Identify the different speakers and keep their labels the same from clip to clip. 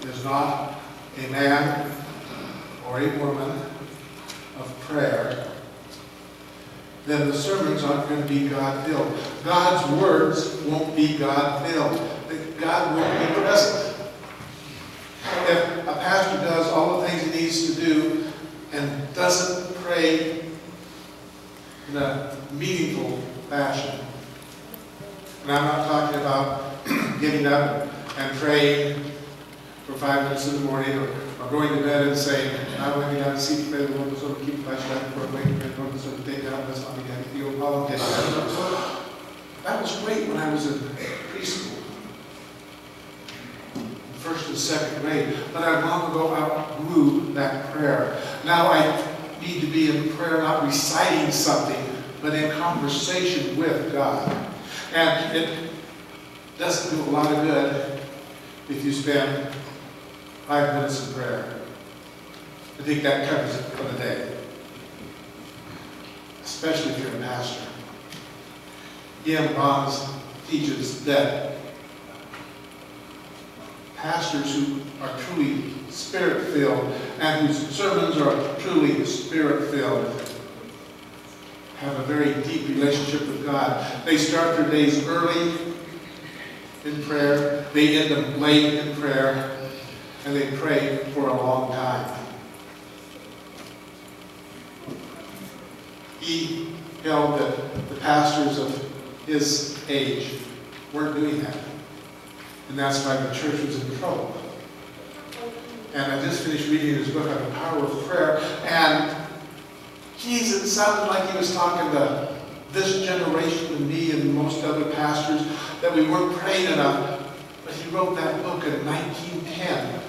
Speaker 1: is not a man or a woman of prayer, then the sermons aren't going to be God-filled. God's words won't be God-filled. God won't be present. If a pastor does all the things he needs to do and doesn't pray in a meaningful fashion, and I'm not talking about getting up and praying for 5 minutes in the morning, or going to bed and saying, I want to get down and see the Lord, so to keep flashing out before I wake up, and so to take down this on again, feel apologetic. That was great when I was in preschool, first and second grade, but I long ago outgrew that prayer. Now I need to be in prayer, not reciting something, but in conversation with God. And it doesn't do a lot of good if you spend 5 minutes in prayer. I think that covers it for the day, especially if you're a pastor. E.M. Bonds teaches that pastors who are truly Spirit-filled and whose sermons are truly Spirit-filled have a very deep relationship with God. They start their days early in prayer, they end them late in prayer, and they pray for a long time. He held that the pastors of his age weren't doing that. And that's why the church was in trouble. And I just finished reading his book on the power of prayer, and geez, it sounded like he was talking to this generation and me and most other pastors, that we weren't praying enough. But he wrote that book in 1910.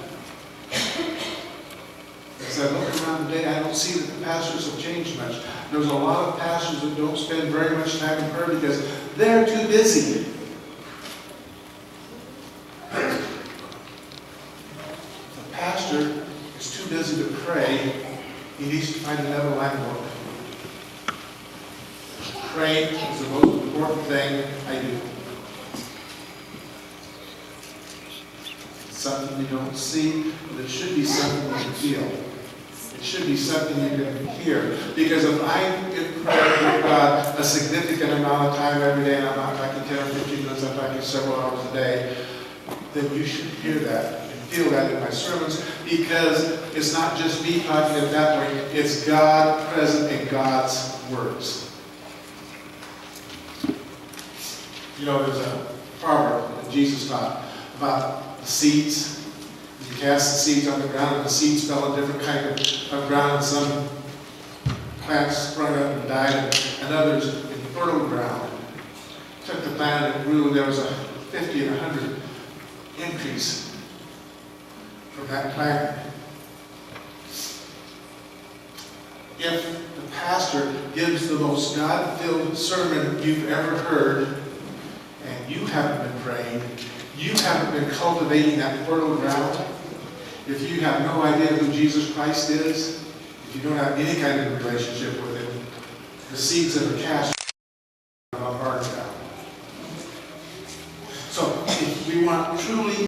Speaker 1: As I look around today, I don't see that the pastors have changed much. There's a lot of pastors that don't spend very much time in prayer because they're too busy. If a pastor is too busy to pray, he needs to find another landlord. Praying is the most important thing I do. It's something you don't see, but it should be something you can feel. It should be something you can hear. Because if I'm in prayer with God a significant amount of time every day, and I'm not talking 10 or 15 minutes, I'm talking several hours a day, then you should hear that and feel that in my sermons, because it's not just me talking it that way, it's God present in God's words. You know, there's a proverb that Jesus taught about the seeds. You cast the seeds on the ground, and the seeds fell in different kinds of ground. Some plants sprung up and died, and others in fertile ground. Took the plant and it grew, and there was a 50 and 100 increase from that plant. If the pastor gives the most God-filled sermon you've ever heard, and you haven't been praying, you haven't been cultivating that fertile ground, if you have no idea who Jesus Christ is, if you don't have any kind of relationship with Him, the seeds that are cast